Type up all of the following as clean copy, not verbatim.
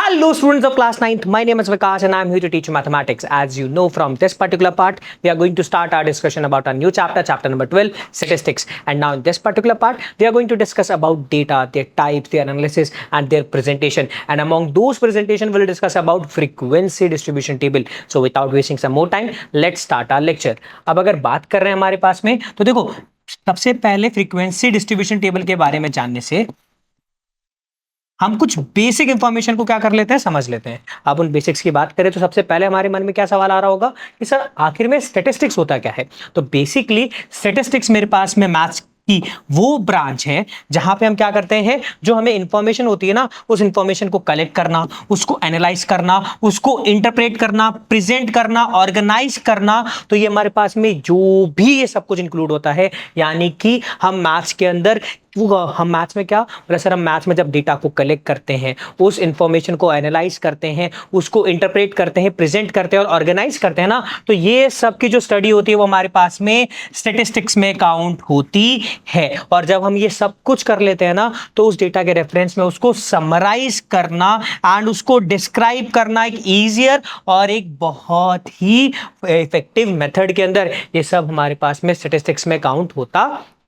Hello students of class 9th, my name is Vikas and I am here to teach you mathematics. As you know from this particular part, we are going to start our discussion about our new chapter, chapter number 12, statistics. And now in this particular part, we are going to discuss about data, their types, their analysis and their presentation. And among those presentation, we'll discuss about frequency distribution table. So without wasting some more time, let's start our lecture. अब अगर बात कर रहे हैं हमारे पास में, तो देखो सबसे पहले फ्रीक्वेंसी डिस्ट्रीब्यूशन टेबल के बारे में जानने से हम कुछ बेसिक इंफॉर्मेशन को क्या कर लेते हैं, समझ लेते हैं। अब उन बेसिक्स की बात करें तो सबसे पहले हमारे मन में क्या सवाल आ रहा होगा कि सर आखिर में स्टैटिस्टिक्स होता क्या है। तो बेसिकली स्टैटिस्टिक्स मेरे पास में मैथ्स की वो ब्रांच है जहां पे हम क्या करते हैं, जो हमें इंफॉर्मेशन होती है ना, उस इंफॉर्मेशन को कलेक्ट करना, उसको एनालाइज करना, उसको इंटरप्रेट करना, प्रेजेंट करना, ऑर्गेनाइज करना। तो ये हमारे पास में जो भी ये सब कुछ इंक्लूड होता है, यानी कि हम मैथ्स के अंदर हम मैथ्स में क्या बोला सर, हम मैथ्स में जब डेटा को कलेक्ट करते हैं, उस इंफॉर्मेशन को एनालाइज करते हैं, उसको इंटरप्रेट करते हैं, प्रेजेंट करते हैं और ऑर्गेनाइज करते हैं ना, तो ये सब की जो स्टडी होती है वो हमारे पास में स्टैटिस्टिक्स में काउंट होती है। और जब हम ये सब कुछ कर लेते हैं ना, तो उस डेटा के रेफरेंस में उसको समराइज करना एंड उसको डिस्क्राइब करना एक ईजियर और एक बहुत ही इफेक्टिव मेथड के अंदर, ये सब हमारे पास में स्टैटिस्टिक्स में काउंट होता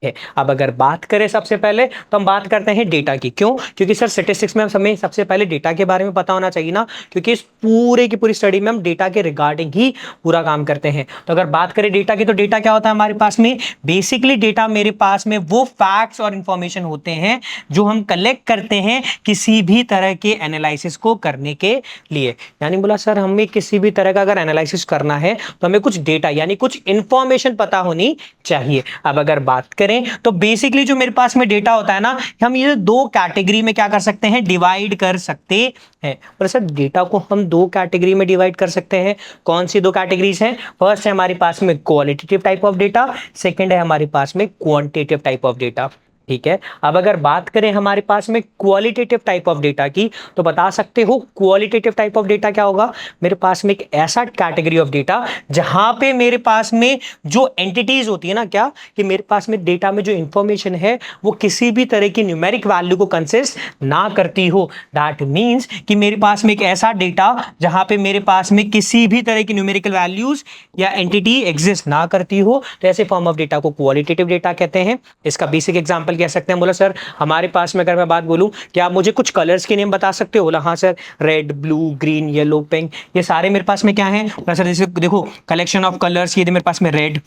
है। अब अगर बात करें सबसे पहले, तो हम बात करते हैं डेटा की। क्यों? क्योंकि सर स्टैटिस्टिक्स में हमें सबसे पहले डेटा के बारे में पता होना चाहिए ना, क्योंकि इस पूरे की पूरी स्टडी में हम डेटा के रिगार्डिंग ही पूरा काम करते हैं। तो अगर बात करें डेटा की, तो डेटा क्या होता है हमारे पास में? बेसिकली डेटा मेरे पास में वो फैक्ट्स और इंफॉर्मेशन होते हैं जो हम कलेक्ट करते हैं किसी भी तरह के एनालिसिस को करने के लिए। यानी बोला सर हमें किसी भी तरह का अगर एनालिसिस करना है तो हमें कुछ डेटा यानी कुछ इंफॉर्मेशन पता होनी चाहिए। अब अगर बात करें तो बेसिकली जो मेरे पास में डेटा होता है ना, हम ये दो कैटेगरी में क्या कर सकते हैं, डिवाइड कर सकते हैं। पर सर डेटा को हम दो कैटेगरी में डिवाइड कर सकते हैं। कौन सी दो कैटेगरीज हैं? फर्स्ट है हमारे पास में qualitative type of data, second है हमारे पास में क्वांटिटेटिव टाइप ऑफ डेटा। ठीक है। अब अगर बात करें हमारे पास में क्वालिटेटिव टाइप ऑफ डेटा की, तो बता सकते हो क्वालिटेटिव टाइप ऑफ डेटा क्या होगा? मेरे पास में एक ऐसा कैटेगरी ऑफ डेटा जहां पे मेरे पास में जो एंटिटीज होती है ना, क्या कि मेरे पास में डेटा में जो इंफॉर्मेशन है वो किसी भी तरह की न्यूमेरिक वैल्यू को कंसिस्ट ना करती हो। दैट मीन्स कि मेरे पास में एक ऐसा डेटा जहां पे मेरे पास में किसी भी तरह की न्यूमेरिकल वैल्यूज या एंटिटी एग्जिस्ट ना करती हो, तो ऐसे फॉर्म ऑफ डेटा को क्वालिटेटिव डेटा कहते हैं। इसका बेसिक एग्जांपल कह सकते हैं। बोला सर हमारे पास में अगर मैं बात बोलूं कि आप मुझे कुछ कलर्स के नेम बता सकते हो? बोला हाँ sir, red, blue, green, yellow, pink, ये सारे मेरे पास में क्या है? बोला सर जैसे देखो कलेक्शन ऑफ कलर्स, ये मेरे पास में red,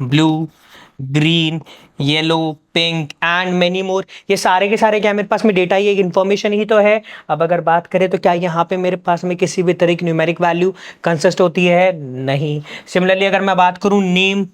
blue, green, yellow, pink and many more, ये सारे के सारे क्या मेरे पास में डेटा, ये इंफॉर्मेशन ही तो है। अब अगर बात करें तो क्या यहाँ पे मेरे पास में किसी भी तरह की न्यूमेरिक वैल्यू कंसिस्ट होती है? नहीं। सिमिलरली अगर मैं बात करूँ नेम,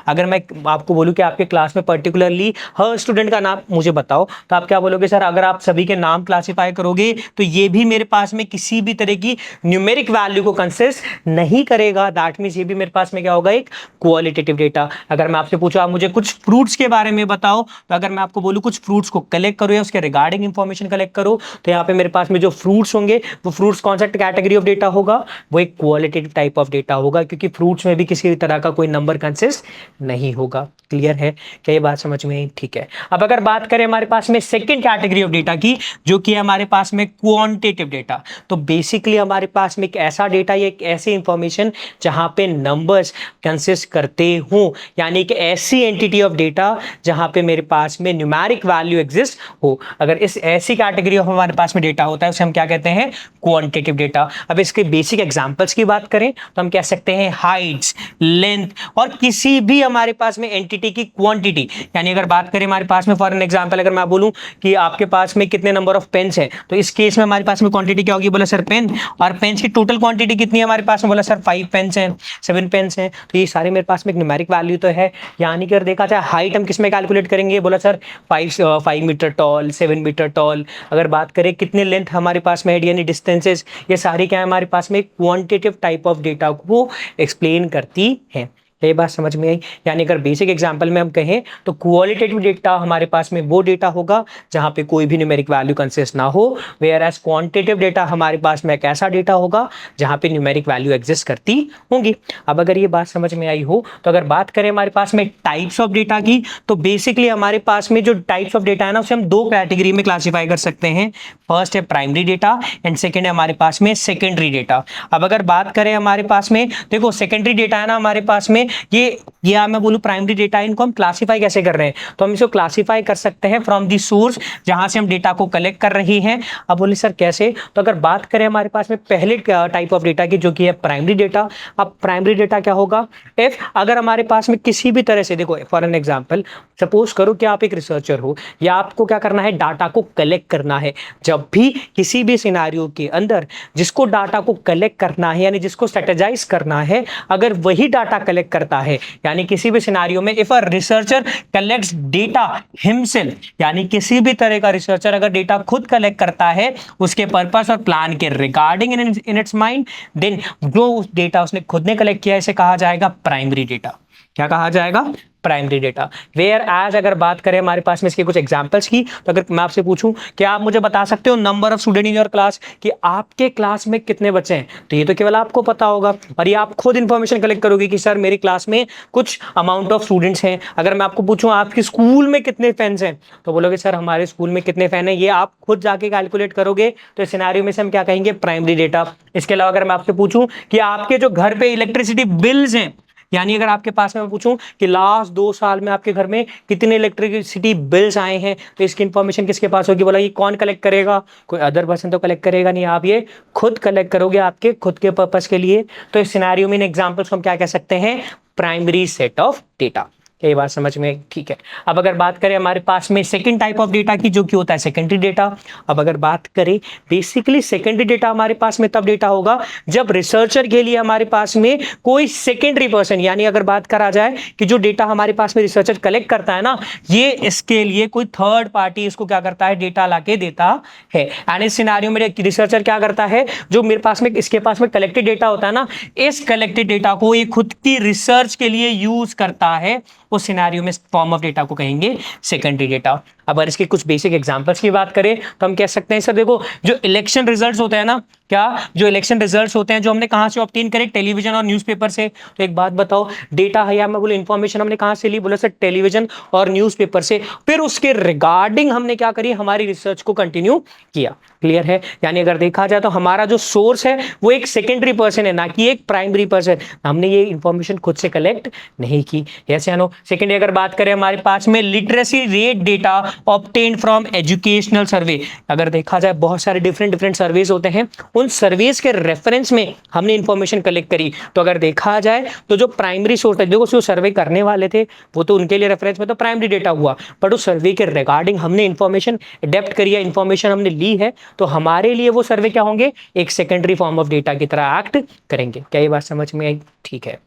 अगर मैं आपको बोलूं कि आपके क्लास में पर्टिकुलरली हर स्टूडेंट का नाम मुझे बताओ, तो आप क्या बोलोगे? सर अगर आप सभी के नाम क्लासिफाई करोगे तो ये भी मेरे पास में किसी भी तरह की न्यूमेरिक वैल्यू को कंसिस्ट नहीं करेगा। दैट मींस ये भी मेरे पास में क्या होगा? एक क्वालिटेटिव डेटा। अगर मैं आपसे पूछूं आप मुझे कुछ फ्रूट्स के बारे में बताओ, तो अगर मैं आपको बोलूं कुछ फ्रूट्स को कलेक्ट करो या उसके रिगार्डिंग इंफॉर्मेशन कलेक्ट करो, तो यहाँ पे मेरे पास में जो फ्रूट्स होंगे वो फ्रूट्स कौन सा कैटेगरी ऑफ डेटा होगा? वो एक क्वालिटेटिव टाइप ऑफ डेटा होगा, क्योंकि फ्रूट्स में भी किसी तरह का कोई नंबर कंसिस्ट नहीं होगा। क्लियर है? क्या ये बात समझ में आई? ठीक है। अब अगर बात करें हमारे पास में सेकंड कैटेगरी ऑफ डेटा की, जो कि हमारे पास में क्वांटिटेटिव डेटा, तो बेसिकली हमारे पास में एक ऐसा डेटा या एक ऐसी इंफॉर्मेशन जहां पे नंबर्स कंसिस्ट करते हो, यानी कि ऐसी एंटिटी ऑफ डेटा जहां पे मेरे पास में न्यूमेरिक वैल्यू एग्जिस्ट हो। अगर इस ऐसी कैटेगरी ऑफ हमारे पास में डेटा होता है उसे हम क्या कहते हैं? Quantitative data. अब इसके बेसिक एग्जांपल्स की बात करें तो हम कह सकते हैं हाइट्स, लेंथ और किसी भी हमारे पास में एंटिटी की क्वांटिटी। यानी अगर बात करें हमारे पास में फॉर एन एग्जांपल, अगर मैं बोलूं कि आपके पास में कितने नंबर ऑफ पेन्स हैं, तो इस केस में हमारे पास में क्वांटिटी क्या होगी? बोला सर पेन। और पेन्स की टोटल क्वांटिटी कितनी है हमारे पास में? बोला सर 5 पेन्स हैं, 7 पेन्स हैं। तो ये सारे मेरे पास में एक न्यूमेरिक वैल्यू तो है। यानी कि अगर देखा जाए हाइट हम किस में कैलकुलेट करेंगे? बोला sir 5 meter tall, 7 meter tall. अगर बात करें कितने लेंथ हमारे पास में है यानी डिस्टेंसेस, ये सारी क्या है हमारे पास में क्वांटिटेटिव टाइप ऑफ डेटा को एक्सप्लेन करती है। ये बात समझ में आई। यानी अगर बेसिक एग्जांपल में हम कहें तो क्वालिटेटिव डेटा हमारे पास में वो डेटा होगा जहां पे कोई भी न्यूमेरिक वैल्यू कंसिस्ट ना हो, वेयर एज क्वांटिटेटिव डेटा हमारे पास में एक ऐसा डेटा होगा जहां पे न्यूमेरिक वैल्यू एग्जिस्ट करती होंगी। अब अगर ये बात समझ में आई हो तो अगर बात करें हमारे पास में टाइप्स ऑफ डेटा की, तो बेसिकली हमारे पास में जो टाइप्स ऑफ डेटा है ना उसे हम दो कैटेगरी में क्लासिफाई कर सकते हैं। फर्स्ट है प्राइमरी डेटा एंड सेकेंड है हमारे पास में सेकेंडरी डेटा। अब अगर बात करें हमारे पास में, देखो सेकेंडरी डेटा है ना हमारे पास में, ये मैं बोलूं प्राइमरी डेटा, इनको हम क्लासीफाई कैसे कर रहे हैं, तो हम इसको क्लासीफाई कर सकते हैं फ्रॉम दी सोर्स जहां से हम डेटा को कलेक्ट कर रही हैं। अब बोले सर कैसे, तो अगर बात करें हमारे पास में पहले टाइप ऑफ डेटा की जो कि है प्राइमरी डेटा। अब प्राइमरी डेटा क्या होगा, इफ अगर हमारे पास में किसी भी तरह से, देखो फॉर एन एग्जांपल सपोज करो कि आप एक रिसर्चर हो या आपको क्या करना है, डाटा को कलेक्ट करना है। जब भी किसी भी सिनेरियो के अंदर जिसको डाटा को कलेक्ट करना है यानी जिसको स्ट्रेटेजाइज करना है, अगर वही डाटा कलेक्ट करता है, यानी किसी भी सिनेरियो में if a researcher collects data himself, यानी किसी भी तरह का रिसर्चर अगर डेटा खुद कलेक्ट करता है उसके पर्पस और प्लान के regarding in its mind, then जो डेटा उसने खुद ने कलेक्ट किया इसे कहा जाएगा प्राइमरी डेटा। क्या कहा जाएगा, प्राइमरी डेटा। वेयर एज अगर बात करें हमारे पास में इसके कुछ एग्जांपल्स की, तो अगर मैं आपसे पूछूं कि आप मुझे बता सकते हो number of student in your class, कि आपके क्लास में कितने बच्चे हैं, तो ये तो केवल आपको पता होगा और ये आप खुद इंफॉर्मेशन कलेक्ट करोगे कि सर मेरी क्लास में कुछ अमाउंट ऑफ स्टूडेंट्स हैं। अगर मैं आपको पूछूं आपके स्कूल में कितने फैंस हैं, तो बोलोगे सर हमारे स्कूल में कितने फैन हैं, ये आप खुद जाके कैलकुलेट करोगे। तो इस सिनेरियो में से हम क्या कहेंगे, प्राइमरी डेटा। इसके अलावा अगर मैं आपसे पूछूं कि आपके जो घर पे इलेक्ट्रिसिटी बिल्स हैं, यानी अगर आपके पास में मैं पूछूं कि लास्ट 2 साल में आपके घर में कितने इलेक्ट्रिसिटी बिल्स आए हैं, तो इसकी इंफॉर्मेशन किसके पास होगी, बोला ये कौन कलेक्ट करेगा, कोई अदर पर्सन तो कलेक्ट करेगा नहीं, आप ये खुद कलेक्ट करोगे आपके खुद के पर्पस के लिए। तो इस सिनेरियो में इन एग्जांपल्स को हम क्या कह सकते हैं, प्राइमरी सेट ऑफ डेटा। ये बात समझ में ठीक है। अब अगर बात करें हमारे पास में सेकंड टाइप ऑफ डेटा की, जो कि होता है सेकेंडरी डेटा। अब अगर बात करें बेसिकली सेकेंडरी डेटा हमारे पास में तब डेटा होगा जब रिसर्चर के लिए हमारे पास में कोई सेकेंडरी पर्सन, यानी अगर बात करा जाए कि जो डेटा हमारे पास में रिसर्चर कलेक्ट करता है ना, ये इसके लिए कोई थर्ड पार्टी इसको क्या करता है, डेटा लाके देता है। एंड इस सिनेरियो में रिसर्चर क्या करता है, जो मेरे पास में इसके पास में कलेक्टेड डेटा होता है ना, इस कलेक्टेड डेटा को ये खुद की रिसर्च के लिए यूज करता है। उस सिनेरियो में फॉर्म ऑफ डेटा को कहेंगे सेकेंडरी डेटा। अब अगर इसके कुछ बेसिक एग्जांपल्स की बात करें तो हम कह सकते हैं सर देखो जो इलेक्शन रिजल्ट्स होते हैं ना, क्या जो इलेक्शन रिजल्ट्स होते हैं जो हमने कहां से ऑब्टेन करे, टेलीविजन और न्यूज़पेपर से। तो एक बात बताओ, डेटा है या मैं बोलूं इन्फॉर्मेशन हमने कहां से ली, बोला सर टेलीविजन और न्यूज़पेपर से। फिर उसके रिगार्डिंग हमने क्या करी, हमारी रिसर्च को कंटिन्यू किया। क्लियर है, यानी अगर देखा जाए तो हमारा जो सोर्स है वो एक सेकेंडरी पर्सन है, ना कि एक प्राइमरी पर्सन। हमने ये इंफॉर्मेशन खुद से कलेक्ट नहीं की। यस या नो। सेकेंडली अगर बात करें हमारे पास में literacy rate data obtained from educational survey. अगर देखा जाए बहुत सारे डिफरेंट सर्वेज होते हैं, उन सर्वेज के रेफरेंस में हमने इंफॉर्मेशन कलेक्ट करी। तो अगर देखा जाए तो जो प्राइमरी सोर्स है, देखो जो सर्वे करने वाले थे वो तो उनके लिए रेफरेंस में तो प्राइमरी डेटा हुआ, बट उस सर्वे के रिगार्डिंग हमने इंफॉर्मेशन अडेप्ट करी है, इंफॉर्मेशन हमने ली है, तो हमारे लिए वो सर्वे क्या होंगे, एक सेकेंडरी फॉर्म ऑफ डेटा की तरह एक्ट करेंगे। क्या ये बात समझ में आई, ठीक है।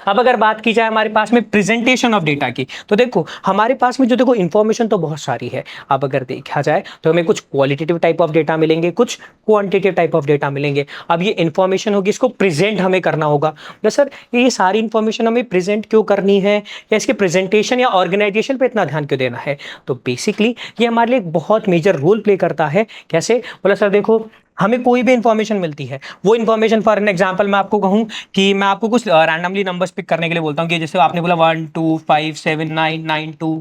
अब अगर बात की जाए हमारे पास में प्रेजेंटेशन ऑफ डेटा की, तो देखो हमारे पास में जो देखो इंफॉर्मेशन तो बहुत सारी है। अब अगर देखा जाए तो हमें कुछ क्वालिटेटिव टाइप ऑफ डेटा मिलेंगे, कुछ क्वांटिटेटिव टाइप ऑफ डेटा मिलेंगे। अब ये इंफॉर्मेशन होगी, इसको प्रेजेंट हमें करना होगा। तो सर ये सारी इंफॉर्मेशन हमें प्रेजेंट क्यों करनी है, या इसके प्रेजेंटेशन या ऑर्गेनाइजेशन पे इतना ध्यान क्यों देना है, तो बेसिकली ये हमारे लिए एक बहुत मेजर रोल प्ले करता है। कैसे, बोला सर देखो हमें कोई भी इंफॉर्मेशन मिलती है, वो इंफॉर्मेशन फॉर एन एग्जांपल मैं आपको कहूँ कि मैं आपको कुछ रैंडमली नंबर्स पिक करने के लिए बोलता हूँ कि जैसे आपने बोला 1 2 5 7 9 9 2,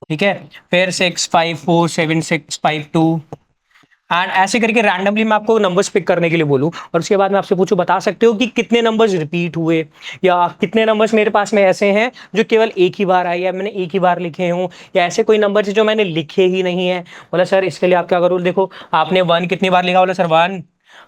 ठीक है, फिर 6 5 4 7 6 5 2, एंड ऐसे करके रैंडमली मैं आपको नंबर्स पिक करने के लिए बोलूं, और उसके बाद मैं आपसे पूछूं बता सकते हो कि कितने नंबर्स रिपीट हुए, या कितने नंबर्स मेरे पास में ऐसे हैं जो केवल एक ही बार आए या मैंने एक ही बार लिखे हों, या ऐसे कोई नंबर जो मैंने लिखे ही नहीं है। बोला सर इसके लिए आप क्या करो, देखो आपने 1 कितनी बार लिखा, बोला सर 1,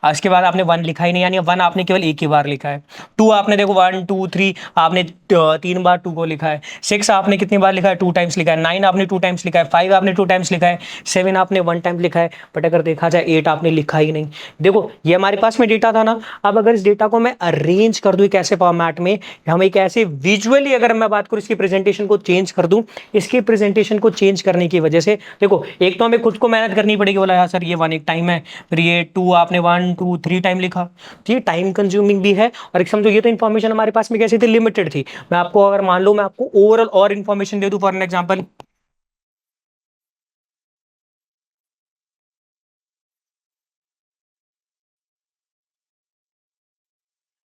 उसके बाद आपने 1 लिखा ही नहीं, यानी 1 आपने केवल एक ही बार लिखा है। 2 आपने देखो 1 2 3 आपने 3 बार 2 को लिखा है। 6 आपने कितनी बार लिखा है, 2 टाइम्स लिखा है। 9 आपने 2 टाइम्स लिखा है। 5 आपने 2 टाइम्स लिखा है। 7 आपने 1 टाइम लिखा है। बट अगर देखा जाए 8 आपने लिखा ही नहीं। देखो ये हमारे पास में डेटा था ना, अब अगर इस डेटा को मैं अरेंज कर दूं एक ऐसे फॉर्मेट में, हम एक ऐसे विजुअली अगर मैं बात करूं इसकी प्रेजेंटेशन को चेंज कर दूं, इसकी प्रेजेंटेशन को चेंज करने की वजह से देखो एक तो हमें खुद को मेहनत करनी पड़ेगी। बोला यार सर ये 1 एक टाइम है, फिर ये 2 आपने 1 1 2 3 टाइम लिखा, तो ये टाइम कंज्यूमिंग भी है। और एक समझो ये तो इन्फॉर्मेशन हमारे पास में कैसी थी, लिमिटेड थी। मैं आपको अगर मान लो मैं आपको ओवरऑल और इन्फॉर्मेशन दे दूं, फॉर एन एग्जांपल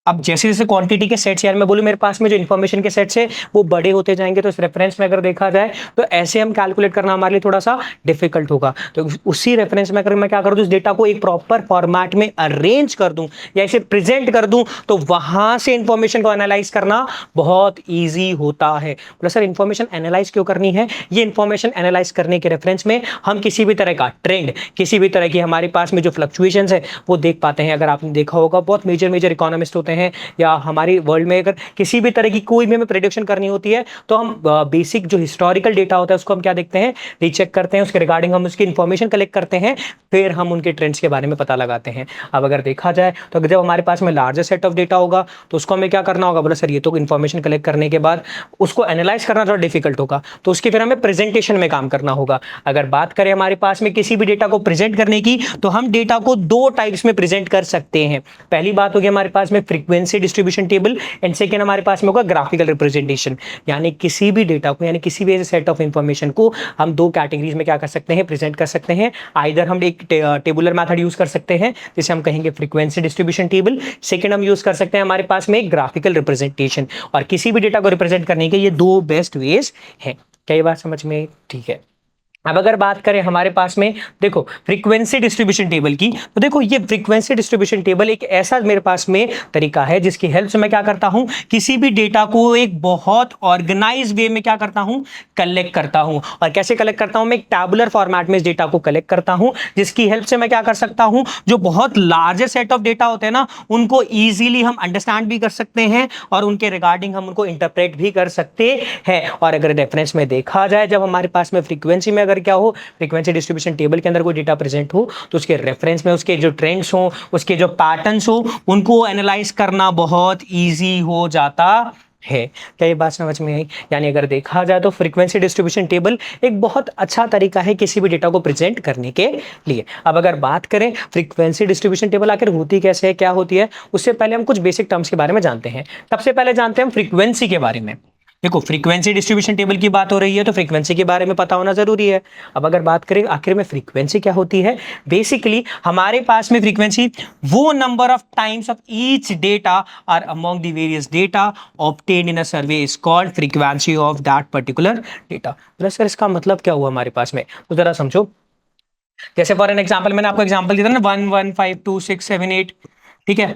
अब जैसे जैसे क्वांटिटी के सेट्स, यार मैं बोलूं मेरे पास में जो इन्फॉर्मेशन के सेट्स है वो बड़े होते जाएंगे, तो इस रेफरेंस में अगर देखा जाए तो ऐसे हम कैलकुलेट करना हमारे लिए थोड़ा सा डिफिकल्ट होगा। तो उसी रेफरेंस में अगर मैं क्या करूं, तो उस डेटा को एक प्रॉपर फॉर्मेट में अरेंज कर दूं या इसे प्रेजेंट कर दूं, तो वहां से इंफॉर्मेशन को एनालाइज करना बहुत ईजी होता है। बोला सर इन्फॉर्मेशन एनालाइज क्यों करनी है? ये इन्फॉर्मेशन एनालाइज करने के रेफरेंस में हम किसी भी तरह का ट्रेंड, किसी भी तरह की हमारे पास में जो फ्लक्चुएशंस है वो देख पाते हैं। अगर आपने देखा होगा बहुत मेजर मेजर इकोनॉमिस्ट होते हैं या हमारी वर्ल्ड में अगर किसी भी तरह की कोई भी हमें प्रेडिक्शन करनी होती है, तो हम बेसिक जो हिस्टोरिकल डेटा होता है उसको हम क्या देखते हैं, रीचेक करते हैं, उसके रिगार्डिंग हम उसकी इंफॉर्मेशन कलेक्ट करते हैं, फिर हम उनके ट्रेंड्स के बारे में पता लगाते हैं। अब अगर देखा जाए तो जब हमारे पास में लार्जर सेट ऑफ डेटा होगा तो उसको हमें क्या करना होगा, बोला सर ये तो इंफॉर्मेशन कलेक्ट करने के बाद उसको एनालाइज करना थोड़ा डिफिकल्ट होगा, तो उसकी फिर हमें प्रेजेंटेशन में काम करना होगा। अगर बात करें हमारे पास में किसी भी डेटा को प्रेजेंट करने की, तो हम डेटा को दो टाइप्स में प्रेजेंट कर सकते हैं। पहली बात होगी हमारे पास में frequency distribution table, and second हमारे पास में होगा ग्राफिकल रिप्रेजेंटेशन। यानी किसी भी डेटा को, यानी किसी भी सेट ऑफ इंफॉर्मेशन को हम दो कैटेगरीज में क्या कर सकते हैं, प्रेजेंट कर सकते हैं। आइदर हम एक टेबुलर मेथड यूज कर सकते हैं जिसे हम कहेंगे फ्रीक्वेंसी डिस्ट्रीब्यूशन टेबल, सेकेंड हम यूज कर सकते हैं हमारे पास में ग्राफिकल रिप्रेजेंटेशन। और किसी भी डेटा को रिप्रेजेंट करने के ये दो बेस्ट वेज हैं। क्या ये बात समझ में? ठीक है। अब अगर बात करें हमारे पास में देखो फ्रीक्वेंसी डिस्ट्रीब्यूशन टेबल की, तो देखो ये फ्रीक्वेंसी डिस्ट्रीब्यूशन टेबल एक ऐसा मेरे पास में तरीका है जिसकी हेल्प से मैं क्या करता हूं, किसी भी डेटा को एक बहुत ऑर्गेनाइज वे में क्या करता हूं, कलेक्ट करता हूं। और कैसे कलेक्ट करता हूं, मैं एक टैबुलर फॉर्मेट में इस डेटा को कलेक्ट करता हूं, जिसकी हेल्प से मैं क्या कर सकता हूं, जो बहुत लार्जर सेट ऑफ डेटा होते हैं ना, उनको ईजिली हम अंडरस्टैंड भी कर सकते हैं और उनके रिगार्डिंग हम उनको इंटरप्रेट भी कर सकते हैं। और अगर रेफरेंस में देखा जाए, जब हमारे पास में फ्रीक्वेंसी में अगर क्या हो, फ्रीक्वेंसी डिस्ट्रीब्यूशन टेबल के अंदर कोई डेटा प्रेजेंट हो, तो उसके रेफरेंस में उसके जो ट्रेंड्स हो, उसके जो पैटर्न्स हो, उनको एनालाइज करना बहुत इजी हो जाता है। क्या ये बात समझ में आई? यानी अगर देखा जाए तो फ्रीक्वेंसी डिस्ट्रीब्यूशन टेबल एक बहुत अच्छा तरीका है किसी भी डेटा को प्रेजेंट करने के लिए। अब अगर बात करें फ्रीक्वेंसी डिस्ट्रीब्यूशन टेबल आखिर होती कैसे है, क्या होती है, उससे पहले हम कुछ बेसिक टर्म्स के बारे में जानते हैं। सबसे पहले जानते हैं हम फ्रीक्वेंसी के बारे में। देखो फ्रीक्वेंसी डिस्ट्रीब्यूशन टेबल की बात हो रही है तो फ्रीक्वेंसी के बारे में पता होना जरूरी है। अब अगर बात करें आखिर में फ्रीक्वेंसी क्या होती है, बेसिकली हमारे पास में फ्रीक्वेंसी वो number of times of each data are among the various data obtained in a survey is called frequency of that particular data. तो सर इसका मतलब क्या हुआ हमारे पास में, तो जरा समझो। जैसे फॉर एन एग्जाम्पल मैंने आपको एग्जाम्पल दिया था ना 1 1 5 2 6 7 8, ठीक है,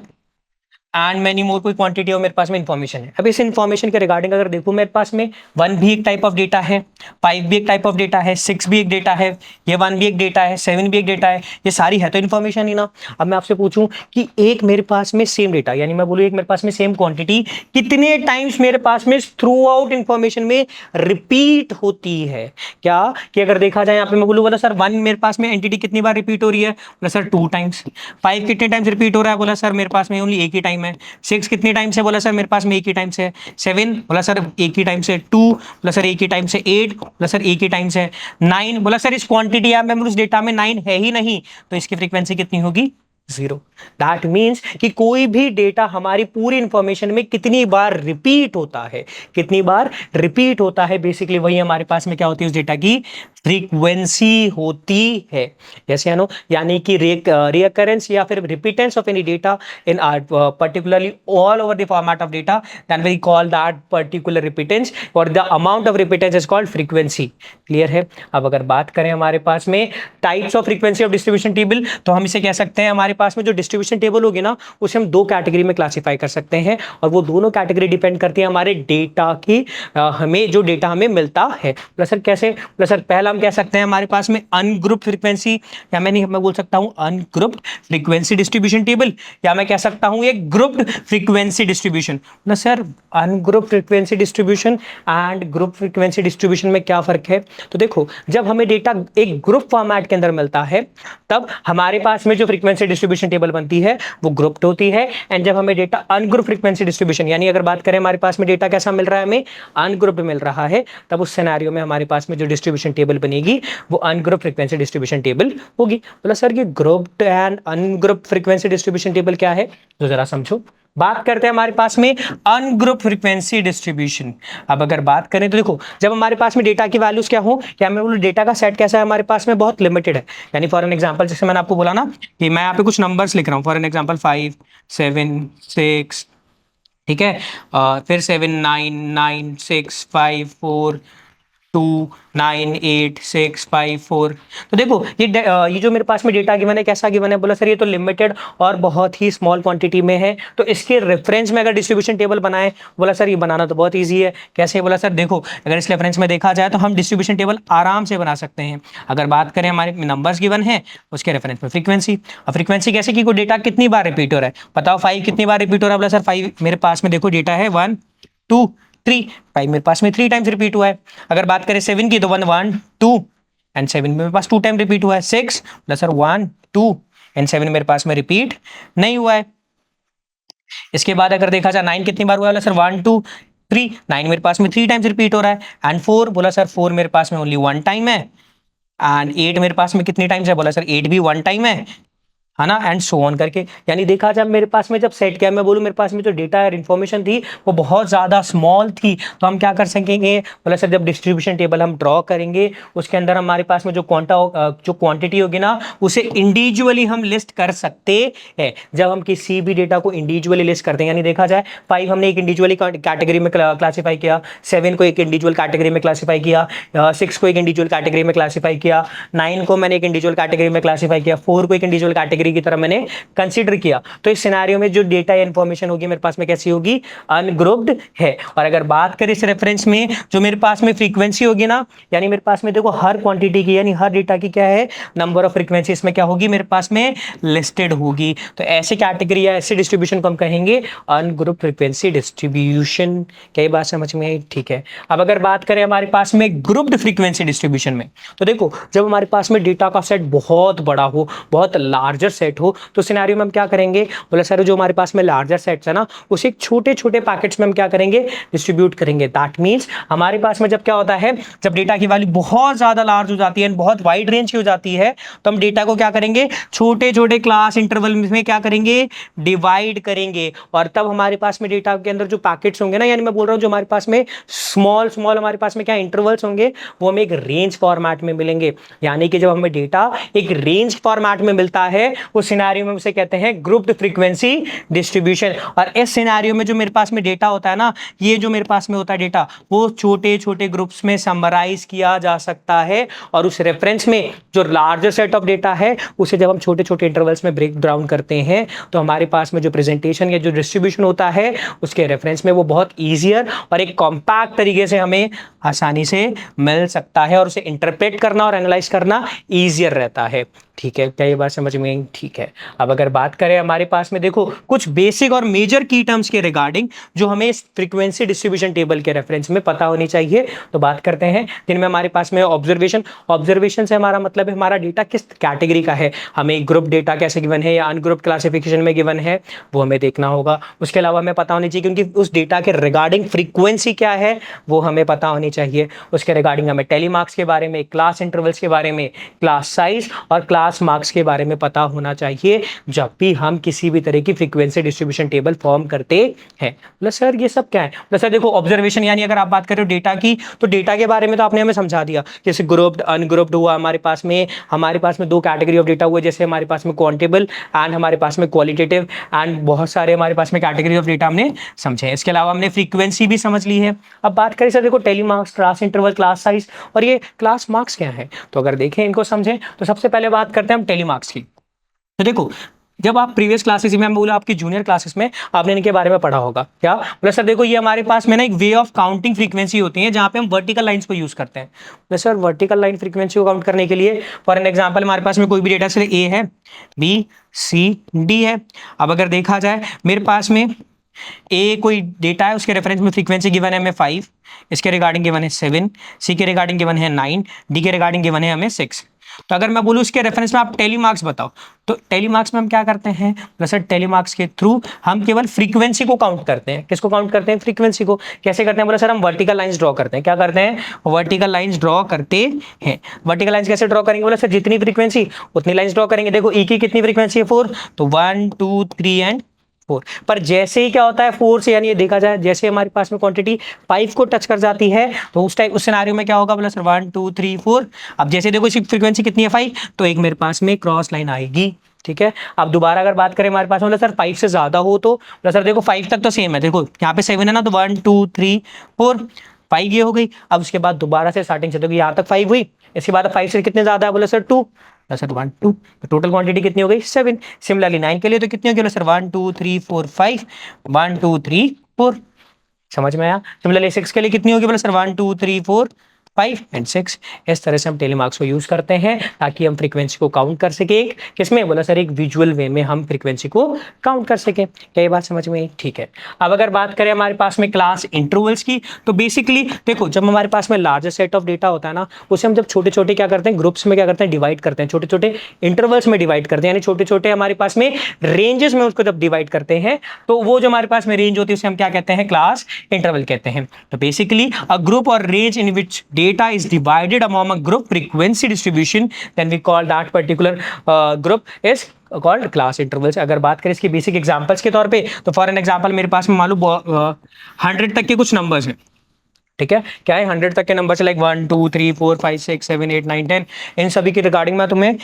एंड मैनी मोर कोई क्वांटिटी हो मेरे पास में इंफॉर्मेशन है। अब इस इंफॉर्मेशन के रिगार्डिंग अगर देखूं, मेरे पास में 1 भी एक टाइप ऑफ डेटा है, 5 भी एक टाइप ऑफ डेटा है, 6 भी एक डेटा है, ये 1 भी एक डेटा है, 7 भी एक डेटा है, ये सारी है तो इन्फॉर्मेशन ही ना। अब मैं आपसे पूछूं कि एक मेरे पास में सेम डेटा, यानी मैं बोलूँ एक मेरे पास में सेम क्वांटिटी कितने टाइम्स मेरे पास में थ्रू आउट इंफॉर्मेशन में रिपीट होती है। क्या कि अगर देखा जाए यहाँ पे मैं बोलूँ, बोला सर 1 मेरे पास में एंटिटी कितनी बार रिपीट हो रही है, बोला सर 2 टाइम्स। 5 कितने टाइम्स रिपीट हो रहा है, बोला सर मेरे पास में ओनली एक ही टाइम है। 6 कितने टाइम से, बोला सर मेरे पास में एक ही टाइम से। 7 बोला सर एक ही टाइम से। 2 बोला सर एक ही टाइम से। 8 बोला सर एक ही टाइम से। 9 बोला सर इस क्वांटिटी में उस डेटा में 9 है ही नहीं, तो इसकी फ्रीक्वेंसी कितनी होगी, 0। दैट मीन्स कि कोई भी डेटा हमारी पूरी इंफॉर्मेशन में कितनी बार रिपीट होता है, कितनी बार रिपीट होता है, बेसिकली वही हमारे पास में क्या होती है उस डेटा की फ्रीक्वेंसी होती है। जैसे यानी कि रिकरेंस या फिर repeatance of any data in particularly all over the format of data, then we call that particular repeatance or the amount of repeatance is called frequency. Clear है? अब अगर बात करें हमारे पास में types of frequency of distribution table, तो हम इसे कह सकते हैं हमारे पास में जो डिस्ट्रीब्यूशन टेबल होगी ना, उसे हम 2 कैटेगरी में क्लासिफाई कर सकते हैं, और वो दोनों कैटेगरी डिपेंड करती है हमारे डेटा की, हमें जो डेटा हमें मिलता है। प्लस सर कैसे, प्लस सर पहला हम कह सकते हैं हमारे पास में अनग्रुप्ड फ्रीक्वेंसी, या मैं बोल सकता हूं अनग्रुप्ड फ्रीक्वेंसी डिस्ट्रीब्यूशन टेबल, या मैं कह सकता हूं एक ग्रुप्ड फ्रीक्वेंसी डिस्ट्रीब्यूशन। ना sir ungrouped frequency distribution and group frequency distribution में क्या फर्क है, तो देखो जब हमें डेटा एक ग्रुप फॉर्मेट के अंदर मिलता है, तब हमारे पास में जो फ्रीक्वेंसी डिस्ट्रीब्यूशन टेबल बनती है वो ग्रुप्ड होती है। एंड जब हमें डेटा अनग्रुप फ्रीक्वेंसी डिस्ट्रीब्यूशन, यानी अगर बात करें हमारे पास में डेटा कैसा मिल रहा है, हमें अनग्रुप्ड मिल रहा है, तब उस सिनेरियो में हमारे पास में जो डिस्ट्रीब्यूशन टेबल बनेगी वो अनग्रुप फ्रीक्वेंसी डिस्ट्रीब्यूशन टेबल होगी। बोला सर ये grouped and ungroup frequency distribution table क्या है, तो जरा समझो। बात करते हैं हमारे पास में अनग्रुप फ्रीक्वेंसी डिस्ट्रीब्यूशन। अब अगर बात करें तो देखो, जब हमारे पास में डेटा की वैल्यूज क्या हो, क्या मैं बोलूँ डेटा का सेट कैसा है हमारे पास में, बहुत लिमिटेड है। यानी फॉर एन एग्जांपल, जैसे मैंने आपको बोला ना कि मैं यहाँ पे कुछ नंबर्स लिख रहा हूँ, फॉर एन एग्जांपल 5 7 6, ठीक है, फिर 7 9 9 6 5 4 2 9 8 6 5 4। तो देखो ये जो मेरे पास में डेटा गिवन है कैसा गिवन है, बोला सर ये तो लिमिटेड और बहुत ही स्मॉल क्वांटिटी में है, तो इसके रेफरेंस में अगर डिस्ट्रीब्यूशन टेबल बनाए, बोला सर ये बनाना तो बहुत ईजी है। कैसे, बोला सर देखो अगर इस रेफरेंस में देखा जाए तो हम डिस्ट्रीब्यूशन टेबल आराम से बना सकते हैं। अगर बात करें हमारे नंबर्स गिवन है उसके रेफरेंस में फ्रीक्वेंसी, अब फ्रीक्वेंसी कैसे कि कोई डेटा कितनी बार रिपीट हो रहा है, बताओ 5 कितनी बार रिपीट हो रहा है, बोला सर 5 मेरे पास में देखो डेटा है 1 2 3, 5 मेरे पास में 3 टाइम्स रिपीट हुआ है। अगर बात करें 7 की तो 1 1 2 एंड 7 मेरे पास 2 टाइम रिपीट हुआ है। 6 प्लस सर 1 2 एंड 7 मेरे पास में रिपीट नहीं हुआ है। इसके बाद अगर देखा जाए 9 कितनी बार हुआ है, सर 1 2 3, 9 मेरे पास में 3 टाइम्स रिपीट हो रहा है। एंड 4, बोला सर 4 मेरे पास में ओनली 1 टाइम है। एंड 8 मेरे पास में कितनी टाइम्स है, बोला सर 8 भी 1 टाइम है ना, एंड सो ऑन करके। यानी देखा जब मेरे पास में जब सेट किया, मैं बोलूँ मेरे पास में जो डेटा और इन्फॉर्मेशन थी वो बहुत ज़्यादा स्मॉल थी, तो हम क्या कर सकेंगे, बोला सर जब डिस्ट्रीब्यूशन टेबल हम ड्रॉ करेंगे उसके अंदर हमारे पास में जो क्वांटिटी होगी ना उसे इंडिविजुअली हम लिस्ट कर सकते हैं। जब हम किसी भी डेटा को इंडिविजुअली लिस्ट करते हैं, यानी देखा जाए 5 हमने एक इंडिविजुअली कैटेगरी में क्लासीफाई किया, 7 को एक इंडिविजुअल कैटेगरी में क्लासीफाई किया, 6 को एक इंडिविजुअल कैटेगरी में क्लासीफाई किया, 9 को मैंने एक इंडिविजुअल कैटेगरी में क्लासीफाई किया, 4 को एक इंडिविजुअल कैटेगरी की तरह मैंने कंसीडर किया। तो इस सिनेरियो में जो डेटा या इंफॉर्मेशन होगी मेरे पास में कैसी होगी, अनग्रुप्ड है। और अगर बात करें इस रेफरेंस में जो मेरे पास में फ्रीक्वेंसी होगी ना, यानी मेरे पास में देखो हर क्वांटिटी की यानी हर डेटा की क्या है, नंबर ऑफ फ्रीक्वेंसी इसमें क्या होगी मेरे पास में लिस्टेड होगी। तो ऐसे कैटेगरी या ऐसे डिस्ट्रीब्यूशन को हम कहेंगे अनग्रुप्ड फ्रीक्वेंसी डिस्ट्रीब्यूशन। क्या ये बात समझ में आई? ठीक है। अब अगर बात करें हमारे पास में ग्रुप्ड फ्रीक्वेंसी डिस्ट्रीब्यूशन में, तो देखो जब हमारे पास में डेटा का सेट बहुत बड़ा हो, बहुत लार्जर सेट हो, तो सिनेरियो में हम क्या करेंगे, बोले सर जो हमारे पास में लार्जर सेट्स है ना उसे छोटे छोटे पैकेट्स में हम क्या करेंगे, डिस्ट्रीब्यूट करेंगे। दैट मींस हमारे पास में जब क्या होता है, जब डेटा की वैल्यू बहुत ज्यादा लार्ज हो जाती है, बहुत वाइड रेंज की हो जाती है, तो हम डेटा को क्या करेंगे, छोटे छोटे क्लास इंटरवल में क्या करेंगे, डिवाइड करेंगे। और तब हमारे पास में डेटा के अंदर जो पैकेट्स होंगे ना, यानी मैं बोल रहा हूँ जो हमारे पास में स्मॉल स्मॉल हमारे पास में क्या इंटरवल्स होंगे, वो हमें एक रेंज फॉर्मेट में मिलेंगे। यानी कि जब हमें डेटा एक रेंज फॉर्मेट में मिलता है उस सिनेरियो में उसे कहते हैं ग्रुप्ड फ्रीक्वेंसी डिस्ट्रीब्यूशन। और इस सिनेरियो में जो मेरे पास में डेटा होता है ना, ये जो मेरे पास में होता है डेटा, वो छोटे छोटे ग्रुप्स में समराइज किया जा सकता है। और उस रेफरेंस में जो लार्जर सेट ऑफ डेटा है उसे जब हम छोटे छोटे इंटरवल्स में ब्रेक डाउन करते हैं, तो हमारे पास में जो प्रेजेंटेशन या जो डिस्ट्रीब्यूशन होता है उसके रेफरेंस में वो बहुत ईजियर और एक कॉम्पैक्ट तरीके से हमें आसानी से मिल सकता है, और उसे इंटरप्रेट करना और एनालाइज करना ईजियर रहता है। ठीक है, क्या ये बात समझ में आई? ठीक है। अब अगर बात करें हमारे पास में देखो कुछ बेसिक और मेजर की टर्म्स के रिगार्डिंग जो हमें इस फ्रीक्वेंसी डिस्ट्रीब्यूशन टेबल के रेफरेंस में पता होनी चाहिए, तो बात करते हैं जिनमें हमारे पास में ऑब्जर्वेशन से हमारा मतलब है हमारा डेटा किस कैटेगरी का है, हमें ग्रुप डेटा कैसे गिवन है या अनग्रुप क्लासिफिकेशन में गिवन है वो हमें देखना होगा। उसके अलावा हमें पता होनी चाहिए क्योंकि उस डेटा के रिगार्डिंग फ्रीक्वेंसी क्या है वो हमें पता होनी चाहिए। उसके रिगार्डिंग हमें टेलीमार्क्स के बारे में, क्लास इंटरवल्स के बारे में, क्लास साइज और क्लास मार्क्स के बारे में पता होना चाहिए जब भी हम किसी भी तरह की फ्रीक्वेंसी डिस्ट्रीब्यूशन टेबल फॉर्म करते हैं। बोला सर ये सब क्या है, बोला सर देखो ऑब्जर्वेशन यानी अगर आप बात करें डेटा की, तो डेटा के बारे में तो आपने हमें समझा दिया, जैसे ग्रुप्ड अनग्रुप्ड हुआ, हमारे पास में दो कैटेगरी ऑफ डेटा हुए, जैसे हमारे पास में क्वांटेबल एंड हमारे पास में क्वालिटेटिव, एंड बहुत सारे हमारे पास में कैटेगरी ऑफ डेटा हमने समझे। इसके अलावा हमने फ्रीक्वेंसी भी समझ ली है। अब बात करें सर देखो telemarks, class interval, class size और ये क्लास मार्क्स क्या है, तो अगर देखें इनको समझें तो सबसे पहले बात करते हैं हम टेलीमार्क्स की। तो देखो जब आप प्रीवियस क्लासेस में, बोला आपकी जूनियर क्लासेस में आपने इनके बारे में पढ़ा होगा, क्या बोला सर देखो ये हमारे पास में ना एक वे ऑफ काउंटिंग फ्रीक्वेंसी होती है जहां पे हम वर्टिकल लाइंस को यूज करते हैं। बोला सर वर्टिकल लाइन फ्रीक्वेंसी को काउंट करने के लिए फॉर एन एग्जांपल हमारे पास में कोई भी डेटा से ए है, बी, सी, डी है। अब अगर देखा जाए मेरे पास में ए कोई डेटा है, उसके रेफरेंस में फ्रीक्वेंसी गिवन है हमें 5, इसके रिगार्डिंग गिवन है 7, सी के रिगार्डिंग गिवन है 9, डी के रिगार्डिंग गिवन है हमें 6। तो अगर मैं बोलूँ इसके रेफरेंस में आप टेलीमार्क्स बताओ, तो टेलीमार्क्स में हम क्या करते हैं, प्लस टेलीमार्क्स के थ्रू हम केवल फ्रीक्वेंसी को काउंट करते हैं। किसको काउंट करते हैं? फ्रीक्वेंसी को। कैसे करते हैं बोला सर? हम वर्टिकल लाइंस ड्रॉ करते हैं। क्या करते हैं? वर्टिकल लाइंस ड्रॉ करते हैं। वर्टिकल लाइंस कैसे ड्रॉ करेंगे बोला सर? जितनी फ्रीक्वेंसी उतनी लाइंस ड्रॉ करेंगे। देखो ई की कितनी फ्रीक्वेंसी है? 4, तो 1 2 3 एंड 4। पर जैसे ही क्या होता है 4 से, यानी ये देखा जाए जैसे हमारे पास में क्वांटिटी 5 को टच कर जाती है, तो उस टाइप उस सिनेरियो में क्या होगा बोला सर? 1 2 3 4। अब जैसे देखो इसकी फ्रीक्वेंसी कितनी है? 5, तो एक मेरे पास में क्रॉस लाइन आएगी। ठीक है, अब दोबारा अगर बात करें हमारे पास में, बोला सर 5 से ज्यादा हो तो, बोला सर देखो 5 तक तो सेम है, देखो यहाँ पे 7 है ना, तो 1 2 3 4 5 ये हो गई। अब उसके बाद दोबारा से स्टार्टिंग से देखो यहाँ तक 5 हुई, इसके बाद 5 से कितने ज्यादा है? बोला सर 2, सर 1 2, तो टोटल क्वांटिटी कितनी हो गई? 7। सिमिलरली 9 के लिए तो कितनी होगी सर? 1 2 3 4 5, 1 2 3 4। समझ में आया? सिमिलरली 6 के लिए कितनी होगी बोला सर? 1 2 3 4 5 एंड 6। इस तरह से हम टेलीमार्क्स को यूज करते हैं ताकि हम फ्रीक्वेंसी को काउंट कर सके। एक किसमें बोला सर? एक विजुअल वे में हम फ्रीक्वेंसी को काउंट कर सके। क्या ये बात समझ में आई? ठीक है। अब अगर बात करें हमारे पास में क्लास इंटरवल्स की, तो बेसिकली देखो जब हमारे पास में लार्जर सेट ऑफ डेटा होता है ना, उसे हम जब छोटे छोटे क्या करते हैं, ग्रुप्स में क्या करते हैं, डिवाइड करते हैं, छोटे छोटे इंटरवल्स में डिवाइड करते हैं, यानी छोटे छोटे हमारे पास में रेंजेस में उसको जब डिवाइड करते हैं, तो वो जो हमारे पास में रेंज होती है उसे हम क्या कहते हैं? क्लास इंटरवल कहते हैं। तो बेसिकली अ ग्रुप और range in which data is divided among a group frequency distribution, then we call that particular group is called class intervals। अगर बात करें इसकी बेसिक एग्जांपल्स के तौर पे, तो फॉर एन एग्जांपल मेरे पास में मान लो 100 तक के कुछ नंबर्स हैं। ठीक है, क्या है? 100 तक के नंबर्स लाइक 1 2 3 4 5 6 7 8 9 10। इन सभी के रिगार्डिंग मैं तुम्हें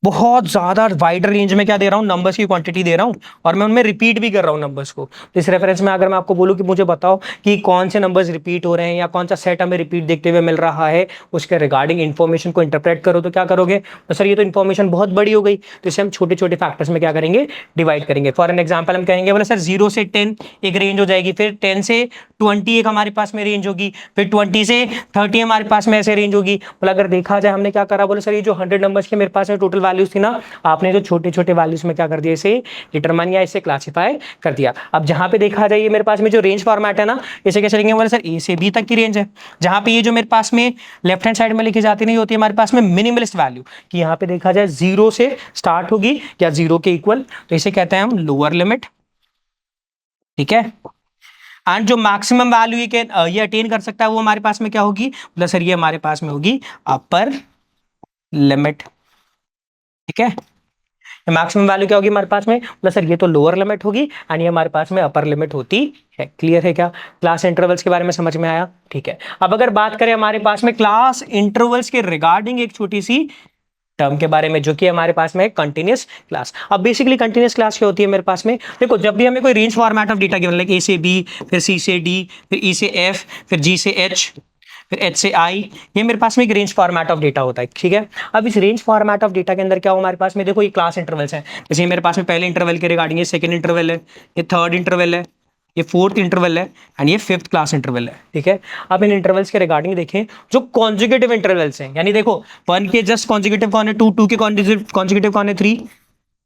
बहुत ज्यादा वाइडर रेंज में क्या दे रहा हूँ? नंबर्स की क्वांटिटी दे रहा हूँ, और मैं उनमें रिपीट भी कर रहा हूँ नंबर्स को। तो इस रेफरेंस में अगर मैं आपको बोलूँ कि मुझे बताओ कि कौन से नंबर्स रिपीट हो रहे हैं या कौन सा सेट हमें रिपीट देखते हुए मिल रहा है, उसके रिगार्डिंग इन्फॉर्मेशन को इंटरप्रेट करो, तो क्या करोगे? तो सर ये तो इन्फॉर्मेशन बहुत बड़ी हो गई, तो इसे हम छोटे छोटे फैक्टर्स में क्या करेंगे? डिवाइड करेंगे। फॉर एन एग्जाम्पल हम कहेंगे बोले सर 0 से 10 एक रेंज हो जाएगी, फिर 10 से 20 एक हमारे पास में रेंज होगी, फिर 20 से 30 हमारे पास में ऐसे रेंज होगी। बोला अगर देखा जाए हमने क्या करा, बोले सर ये जो 100 नंबर्स के मेरे पास में टोटल वैल्यूज थी ना, आपने जो छोटे छोटे वैल्यूज में क्या कर दिया? इसे डिटरमाइन या इसे क्लासिफाई कर दिया। अब जहां पे देखा जाए मेरे पास में जो रेंज फॉर्मेट है ना, इसे कैसे लिखेंगे? बोले सर ए से बी तक की रेंज है, जहां पे ये जो मेरे पास में लेफ्ट हैंड साइड में लिखी जाती नहीं होती है हमारे पास में मिनिमलिस्ट वैल्यू, कि यहाँ पे देखा जाए 0 से स्टार्ट होगी या 0 के इक्वल, तो इसे कहते हैं हम लोअर लिमिट। ठीक है, एंड जो मैक्सिमम वैल्यू ये अटेन कर सकता है वो हमारे पास में क्या होगी? बोला सर ये हमारे पास में होगी अपर लिमिट। ठीक है, मैक्सिमम वैल्यू क्या होगी हमारे पास में? बोला सर ये तो लोअर लिमिट होगी, एंड ये हमारे पास में अपर लिमिट होती है। क्लियर है क्या? क्लास इंटरवल्स के बारे में समझ में आया? ठीक है, अब अगर बात करें हमारे पास में क्लास इंटरवल्स के रिगार्डिंग एक छोटी सी टर्म के बारे में, जो कि हमारे पास में कंटिन्यूअस क्लास। अब बेसिकली कंटिन्यूअस क्लास क्या होती है मेरे पास में? देखो जब भी हमें कोई range format of data given, like a से बी, फिर सी से डी, फिर ई से एफ, फिर जी से एच, फिर एच से आई, ये मेरे पास में एक रेंज फॉर्मेट ऑफ डेटा होता है। ठीक है, अब इस रेंज फॉर्मेट ऑफ डेटा के अंदर क्या हो हमारे पास में? देखो ये क्लास इंटरवल्स हैं। जैसे मेरे पास में पहले इंटरवल के रिगार्डिंग ये सेकंड इंटरवल है, ये थर्ड इंटरवल है, ये फोर्थ इंटरवल है, एंड ये फिफ्थ क्लास इंटरवल है। ठीक है, अब इन इंटरवल्स के रिगार्डिंग देखें जो कॉन्जुगेटिव इंटरवल्स हैं, यानी देखो 1 के जस्ट कॉन्जुगेटिव कौन है? 2, 2 के कॉन्जुगेटिव कौन है? 3,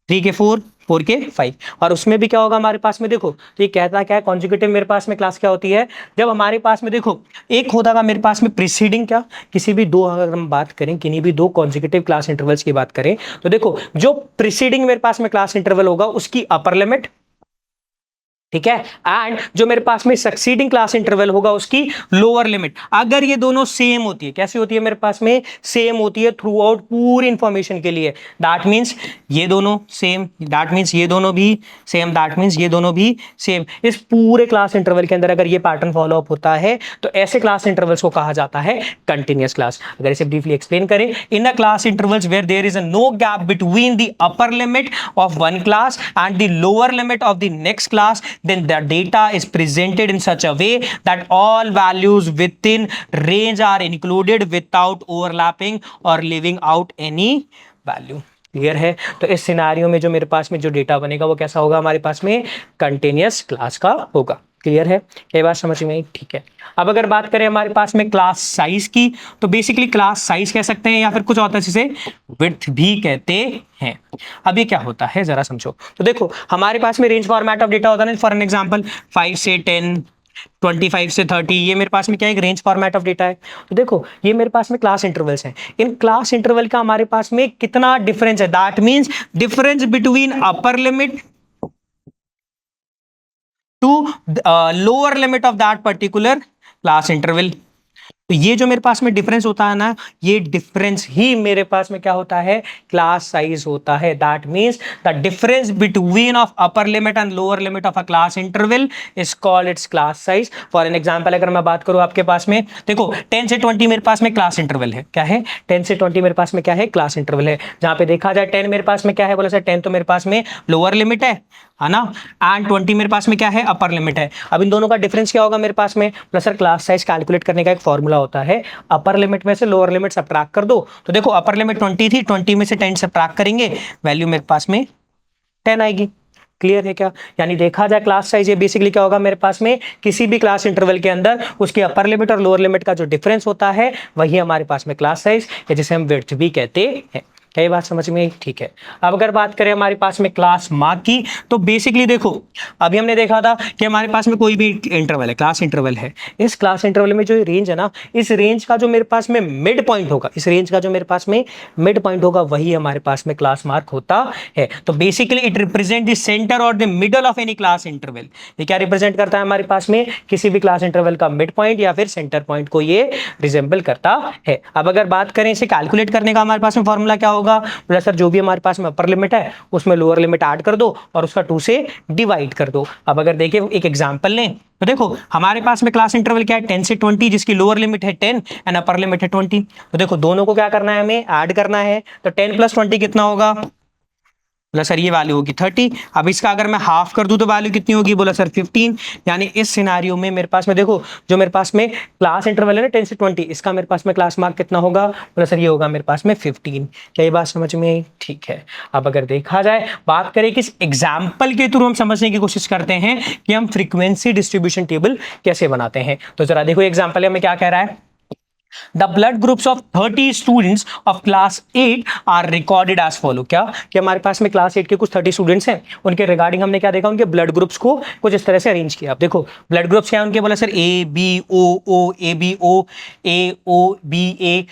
3 के 4, 4 के 5, और उसमें भी क्या होगा हमारे पास में? देखो तो ये कहता क्या है? कॉन्जुगेटिव मेरे पास में क्लास क्या होती है? जब हमारे पास में देखो एक होता था मेरे पास में प्रीसीडिंग, क्या किसी भी दो, अगर हम बात करें किन्हीं भी दो कॉन्जुगेटिव क्लास इंटरवल्स की बात करें, तो देखो जो प्रीसीडिंग मेरे पास में क्लास इंटरवल होगा उसकी अपर लिमिट, ठीक है, एंड जो मेरे पास में सक्सीडिंग क्लास इंटरवल होगा उसकी लोअर लिमिट। अगर ये दोनों सेम होती है, कैसी होती है मेरे पास में? सेम होती है थ्रू आउट पूरी इंफॉर्मेशन के लिए, दैट मीन्स ये दोनों सेम, दैट मीन्स ये दोनों भी सेम, दैट मीन्स ये दोनों भी सेम। इस पूरे क्लास इंटरवल के अंदर अगर ये पैटर्न फॉलो अप होता है तो ऐसे क्लास इंटरवल्स को कहा जाता है कंटिन्यूअस क्लास। अगर इसे ब्रीफली एक्सप्लेन करें, in a class intervals where there is a no gap between the upper limit of one class and the lower limit of the next class, then the data is presented in such a way that all values within range are included without overlapping or leaving out any value। Clear है? तो इस scenario में जो मेरे पास में जो data बनेगा वो कैसा होगा, हमारे पास में कंटिन्यूअस क्लास का होगा। क्लियर है? ये बात समझ में आई? ठीक है। अब अगर बात करें हमारे पास में क्लास साइज की, तो बेसिकली क्लास साइज कह सकते हैं या फिर कुछ और इसे विड्थ भी कहते हैं। अब ये क्या होता है जरा समझो। तो देखो हमारे पास में रेंज फॉर्मेट ऑफ डेटा होता है ना, फॉर एन एग्जांपल 5 से 10, 25 से 30, ये मेरे पास में क्या है, एक रेंज फॉर्मेट ऑफ डेटा है। तो देखो ये मेरे पास में क्लास इंटरवल्स हैं। इन क्लास इंटरवल का हमारे पास में कितना डिफरेंस है, that means difference between upper limit to lower limit of that particular class interval. तो ये जो मेरे पास में डिफरेंस होता है ना, ये डिफरेंस ही मेरे पास में क्या होता है, क्लास साइज होता है। That means the difference between of upper limit and lower limit of a class interval is called its class size. For an example अगर मैं बात करूं आपके पास में, देखो 10 से 20 मेरे पास में क्लास इंटरवल है। क्या है? 10 से 20 मेरे पास में क्या है, क्लास इंटरवल है। जहां पे देखा जाए 10 मेरे पास में क्या है, बोला सर 10 तो मेरे पास में लोअर लिमिट है ना, एंड 20 मेरे पास में क्या है, अपर लिमिट है। अब इन दोनों का डिफरेंस क्या होगा मेरे पास में, plus sir class size calculate करने का एक फॉर्मूला होता है, अपर लिमिट में से लोअर लिमिट सब्ट्रैक्ट कर दो। तो देखो अपर लिमिट 20 थी, 20 में से 10 सब्ट्रैक्ट करेंगे, वैल्यू मेरे पास में 10 आएगी। क्लियर है क्या? यानी देखा जाए क्लास साइज ये बेसिकली क्या होगा मेरे पास में, किसी भी क्लास इंटरवल के अंदर उसके अपर लिमिट और लोअर लिमिट का जो डिफरेंस होता है वही हमारे पास में क्लास साइज, या जिसे हम विड्थ भी कहते हैं। क्या ये बात समझ में आई? ठीक है। अब अगर बात करें हमारे पास में क्लास मार्क की, तो बेसिकली देखो अभी हमने देखा था कि हमारे पास में कोई भी इंटरवल है, क्लास इंटरवल है। इस क्लास इंटरवल में जो रेंज है ना, इस रेंज का जो मेरे पास में मिड पॉइंट होगा, इस रेंज का जो मेरे पास में मिड पॉइंट होगा वही हमारे पास में क्लास मार्क होता है। तो basically it represent the centre or the middle of any class interval. ये क्या रिप्रेजेंट करता है हमारे पास में, किसी भी क्लास इंटरवल का मिड पॉइंट या फिर सेंटर पॉइंट को ये रिजेंबल करता है। अब अगर बात करें इसे कैलकुलेट करने का, हमारे पास में फॉर्मूला क्या होगा, प्लस सर जो भी हमारे पास में अपर लिमिट है उसमें लोअर लिमिट ऐड कर दो और उसका 2 से डिवाइड कर दो। अब अगर देखिए एक एग्जांपल लें, तो देखो हमारे पास में क्लास इंटरवल क्या है, 10 से 20, जिसकी लोअर लिमिट है 10 एंड अपर लिमिट है 20। तो देखो दोनों को क्या करना है, हमें ऐड करना है। तो 10 + 20 कितना होगा, बोला सर ये वैल्यू होगी 30। अब इसका अगर मैं हाफ कर दूं तो वैल्यू कितनी होगी, बोला सर 15। यानी इस सिनारियो में मेरे पास में देखो जो मेरे पास में क्लास इंटरवल है ना 10 से 20, इसका मेरे पास में क्लास मार्क कितना होगा, बोला सर ये होगा मेरे पास में 15। क्या ये बात समझ में आई? ठीक है। अब अगर देखा जाए, बात करें किस एग्जाम्पल के थ्रू हम समझने की कोशिश करते हैं कि हम फ्रीक्वेंसी डिस्ट्रीब्यूशन टेबल कैसे बनाते हैं। तो जरा देखो एग्जाम्पल में क्या कह रहा है, The blood groups of 30 students of class 8 are recorded as follow। क्या कि हमारे पास में क्लास 8 के कुछ 30 स्टूडेंट्स हैं, उनके रिगार्डिंग हमने क्या देखा, उनके ब्लड ग्रुप्स को कुछ इस तरह से अरेंज किया। आप देखो ब्लड ग्रुप्स क्या है उनके, बोला sir A B O O, A B O, A O B A,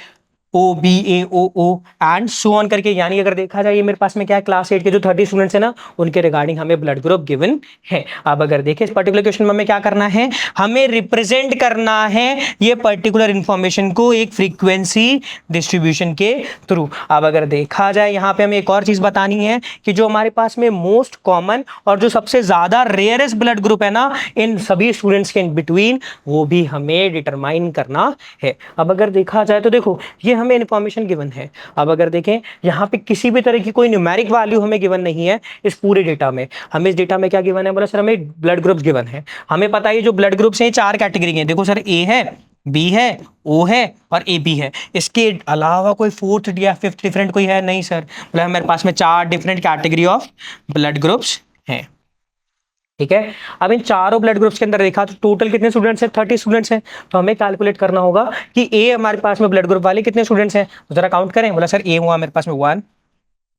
O B A O O and so on करके। यानी अगर देखा जाए ये मेरे पास में क्या है, क्लास 8 के जो 30 स्टूडेंट्स हैं ना उनके रिगार्डिंग हमें ब्लड ग्रुप गिवन है। अब अगर देखें इस पर्टिकुलर क्वेश्चन में हमें क्या करना है, हमें रिप्रेजेंट करना है ये पर्टिकुलर इंफॉर्मेशन को एक फ्रीक्वेंसी डिस्ट्रीब्यूशन के थ्रू। अब अगर देखा जाए यहाँ पे हमें एक और चीज बतानी है कि जो हमारे पास में मोस्ट कॉमन और जो सबसे ज्यादा रेयरेस्ट ब्लड ग्रुप है ना इन सभी स्टूडेंट्स के इन बिटवीन, वो भी हमें डिटरमाइन करना है। अब अगर देखा जाए तो देखो ये हमें इंफॉर्मेशन गिवन है। अब अगर देखें यहाँ पे किसी भी तरह की कोई न्यूमेरिक वैल्यू हमें गिवन नहीं है इस पूरे डेटा में। हमें इस डेटा में क्या गिवन है, बोला सर हमें ब्लड ग्रुप्स गिवन है। हमें पता है जो ब्लड ग्रुप्स हैं 4 कैटेगरी के। देखो सर ए है, बी है, ओ है और ए बी है। इसके अलावा कोई 4th या 5th डिफरेंट कोई है नहीं सर। मतलब हमारे पास में 4 different category of blood groups हैं। ठीक है। अब इन चारों ब्लड ग्रुप्स के अंदर देखा तो टोटल कितने स्टूडेंट्स हैं, 30 स्टूडेंट्स हैं। तो हमें कैलकुलेट करना होगा कि ए हमारे पास में ब्लड ग्रुप वाले कितने स्टूडेंट्स हैं। तो जरा काउंट करें। बोला सर ए हुआ मेरे पास में 1,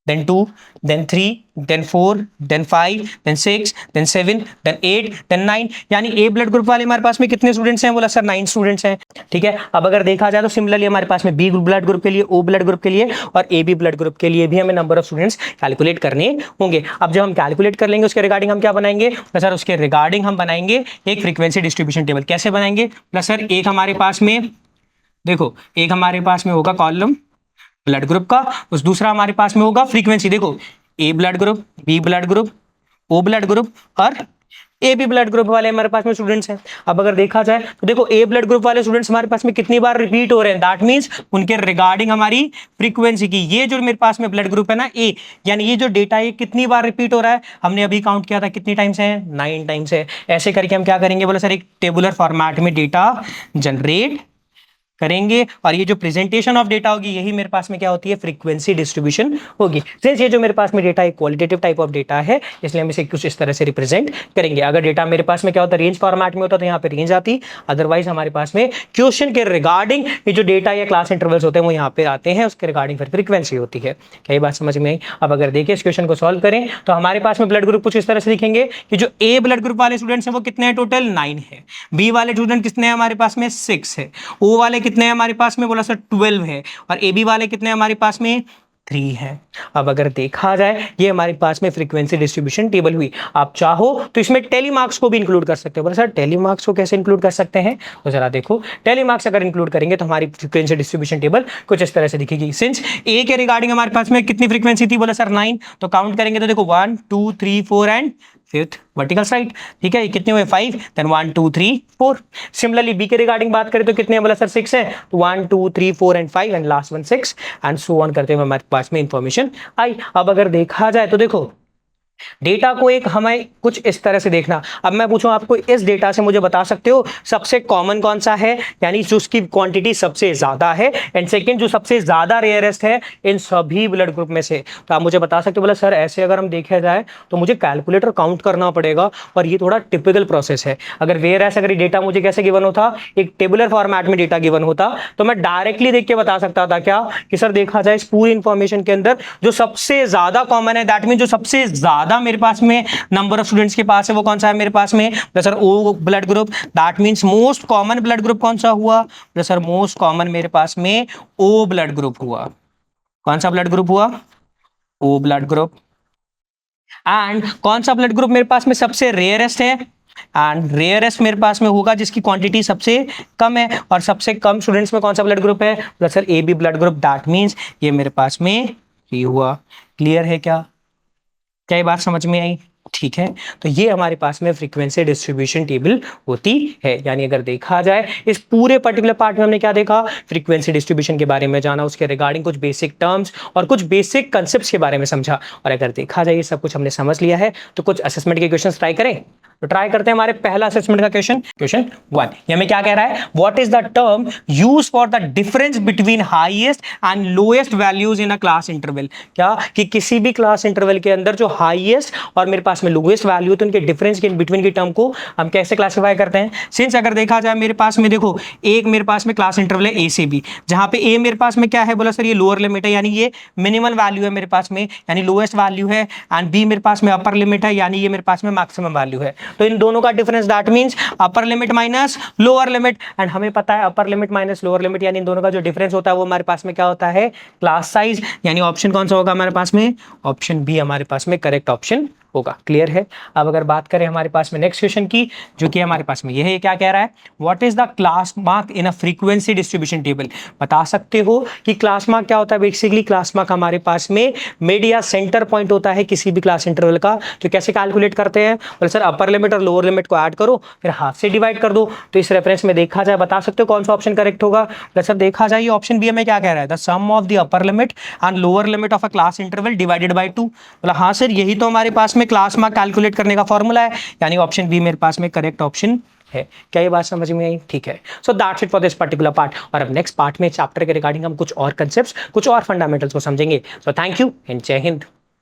then 2, then 3, then 4, then 5, then 6, then 7, then 8, then 9। यानी ए ब्लड ग्रुप वाले हमारे पास में कितने स्टूडेंट्स हैं, बोला सर 9 स्टूडेंट्स हैं। ठीक है। अब अगर देखा जाए तो सिमिलरली हमारे पास में बी ब्लड ग्रुप के लिए, ओ ब्लड ग्रुप के लिए और ए बी ब्लड ग्रुप के लिए भी हमें नंबर ऑफ स्टूडेंट्स कैलकुलेट करने होंगे। अब जब हम कैलकुलेट कर लेंगे उसके रिगार्डिंग हम क्या बनाएंगे, प्लस सर उसके रिगार्डिंग हम बनाएंगे एक फ्रीक्वेंसी डिस्ट्रीब्यूशन टेबल। कैसे बनाएंगे, प्लस सर एक हमारे पास में देखो एक हमारे पास में होगा कॉलम ब्लड ग्रुप का, उस दूसरा हमारे पास में होगा फ्रीक्वेंसी। देखो A blood group, B blood group, O blood group और ए बी ब्लड ग्रुप वाले हमारे पास में स्टूडेंट्स हैं। अब अगर देखा जाए तो देखो ए ब्लड ग्रुप वाले स्टूडेंट्स हमारे पास में कितनी बार रिपीट हो रहे हैं, दैट मींस उनके रिगार्डिंग हमारी फ्रीक्वेंसी की ये जो मेरे पास में ब्लड ग्रुप है ना ए, यानी ये जो डेटा है कितनी बार रिपीट हो रहा है, हमने अभी काउंट किया था कितनी टाइम्स है, 9 टाइम्स है। ऐसे करके हम क्या करेंगे, बोला सर एक टेबुलर फॉर्मेट में डेटा जनरेट करेंगे और ये जो प्रेजेंटेशन ऑफ डेटा होगी यही मेरे पास में क्या होती है, फ्रीक्वेंसी डिस्ट्रीब्यूशन होगी। सिंस ये जो मेरे पास में डेटा एक क्वालिटेटिव टाइप ऑफ डेटा है इसलिए हम इसे कुछ इस तरह से रिप्रेजेंट करेंगे। अगर डेटा मेरे पास में क्या होता है, रेंज फॉर्मेट में होता तो यहाँ पे रेंज आती, अदरवाइज हमारे पास में क्वेश्चन के रिगार्डिंग ये जो डेटा या क्लास इंटरवल्स होते हैं वो यहाँ पे आते हैं, उसके रिगार्डिंग फिर फ्रीक्वेंसी होती है। क्या ये बात समझ में आई? अब अगर देखिए इस क्वेश्चन को सॉल्व करें तो हमारे पास में ब्लड ग्रुप कुछ इस तरह से दिखेंगे कि जो ए ब्लड ग्रुप वाले स्टूडेंट्स हैं वो कितने हैं, टोटल 9 है। बी वाले स्टूडेंट कितने हैं हमारे पास में, 6 है। ओ वाले कितने हैं हमारे पास में, बोला सर 12 है। और ए बी वाले कितने हैं हमारे पास में, 3 है। अब अगर देखा जाए ये हमारे पास में फ्रीक्वेंसी डिस्ट्रीब्यूशन टेबल हुई। आप चाहो तो इसमें टेलीमार्क्स को भी इंक्लूड कर सकते हो। बोला सर टेलीमार्क्स को कैसे इंक्लूड कर सकते हैं, तो जरा देखो टेलीमार्क्स अगर इंक्लूड करेंगे तो हमारी फ्रीक्वेंसी डिस्ट्रीब्यूशन टेबल कुछ इस तरह से दिखेगी। सिंस ए के रिगार्डिंग हमारे पास में कितनी फ्रीक्वेंसी थी, बोला सर 9, तो काउंट करेंगे तो देखो 1 2 3 4 एंड फिफ्थ वर्टिकल साइड, ठीक है। ये कितने हुए, 5, देन 1 2 3 4। सिमिलरली बी के रिगार्डिंग बात करें तो कितने हैं, बोला सर 6 है, तो 1 2 3 4 and 5 and last one 6 and so on करते हुए हमारे पास में इंफॉर्मेशन आई। अब अगर देखा जाए तो देखो डेटा को एक हमें कुछ इस तरह से देखना। अब मैं पूछूं आपको इस डेटा से मुझे बता सकते हो सबसे कॉमन कौन सा है, यानी जो उसकी क्वांटिटी सबसे ज्यादा है, एंड सेकंड जो सबसे ज्यादा रेयरेस्ट है इन सभी ब्लड ग्रुप में से। तो आप मुझे बता सकते हो। बोला सर ऐसे अगर हम देखा जाए तो मुझे कैलकुलेटर काउंट करना पड़ेगा और ये थोड़ा टिपिकल प्रोसेस है। अगर वेयरएस अगर डेटा मुझे कैसे गिवन होता, एक टेबुलर फॉर्मेट में डेटा गिवन होता तो मैं डायरेक्टली देख के बता सकता था क्या कि सर देखा जाए इस पूरी इंफॉर्मेशन के अंदर जो सबसे ज्यादा कॉमन है, दैट मीन जो सबसे ज्यादा मेरे पास में नंबर ऑफ स्टूडेंट्स के पास है वो कौन सा है मेरे पास में, sir O blood group. That means most common blood group कौन सा हुआ, सर मोस्ट कॉमन मेरे पास में ओ ब्लड ग्रुप हुआ। कौन सा ब्लड ग्रुप हुआ, ओ ब्लड ग्रुप। एंड कौन सा ब्लड ग्रुप मेरे पास में सबसे रेयरेस्ट है, एंड रेयरेस्ट मेरे पास में होगा जिसकी क्वांटिटी सबसे कम है। और सबसे कम स्टूडेंट्स में कौन सा ब्लड ग्रुप है, sir A B blood group. That means ये मेरे पास में ये हुआ। क्लियर है क्या ये बात समझ में आई? ठीक है, तो ये हमारे पास में फ्रीक्वेंसी डिस्ट्रीब्यूशन टेबल होती है। यानी अगर देखा जाए इस पूरे पर्टिकुलर पार्ट में हमने क्या देखा, फ्रीक्वेंसी डिस्ट्रीब्यूशन के बारे में जाना, उसके रिगार्डिंग कुछ बेसिक टर्म्स और कुछ बेसिक कंसेप्ट्स के बारे में समझा। और अगर देखा जाए ये सब कुछ हमने समझ लिया है तो कुछ असेसमेंट के क्वेश्चंस ट्राई करें। तो ट्राई करते हैं हमारे पहला असेसमेंट का क्वेश्चन, क्वेश्चन 1। ये हमें क्या कह रहा है, what is the term used for the difference between highest and lowest values in a class interval. क्या कि किसी भी क्लास इंटरवल के अंदर जो हाईएस्ट और मेरे पास में लोएस्ट वैल्यू तो उनके डिफरेंस के बिटवीन की टर्म को हम कैसे क्लासिफाई करते हैं। सिंस अगर देखा जाए मेरे पास में देखो एक मेरे पास में क्लास इंटरवल है ए से बी, जहां पे ए मेरे पास में क्या है, बोला सर ये लोअर लिमिट है यानी ये मिनिमम वैल्यू है मेरे पास में यानी लोएस्ट वैल्यू है, एंड बी मेरे पास में अपर लिमिट है यानी ये मेरे पास में मैक्सिमम वैल्यू है। तो इन दोनों का difference that means upper limit minus lower limit, and हमें पता है upper limit minus lower limit यानी इन दोनों का जो डिफरेंस होता है वो हमारे पास में क्या होता है, क्लास साइज। यानी ऑप्शन कौन सा होगा हमारे पास में, ऑप्शन बी हमारे पास में करेक्ट ऑप्शन होगा। क्लियर है। अब अगर बात करें हमारे पास में नेक्स्ट क्वेश्चन की, जो कि हमारे पास में यह है, क्या कह रहा है, what is the class mark in a frequency distribution table. बता सकते हो कि क्लास मार्क क्या होता है। बेसिकली क्लास मार्क हमारे पास में मिड या सेंटर पॉइंट होता है किसी भी क्लास इंटरवल का। तो कैसे कैलकुलेट करते हैं, बोले सर अपर लिमिट और लोअर लिमिट को ऐड करो फिर हाफ से डिवाइड कर दो। तो इस रेफरेंस में देखा जाए बता सकते हो कौन सा ऑप्शन करेक्ट होगा। सर देखा जाए ऑप्शन बी हमें क्या कह रहा है, the sum of the upper limit and lower limit of a class interval divided by 2। बोला हाँ सर यही तो हमारे पास में क्लास मार्क कैलकुलेट करने का फॉर्मूला है, यानी ऑप्शन बी मेरे पास में करेक्ट ऑप्शन है। क्या ये बात समझ में आई? ठीक है, so that's it for this particular part. और अब नेक्स्ट पार्ट में चैप्टर के रिगार्डिंग हम कुछ और कंसेप्ट्स, कुछ और फंडामेंटल्स को समझेंगे। सो थैंक यू एंड जय हिंद।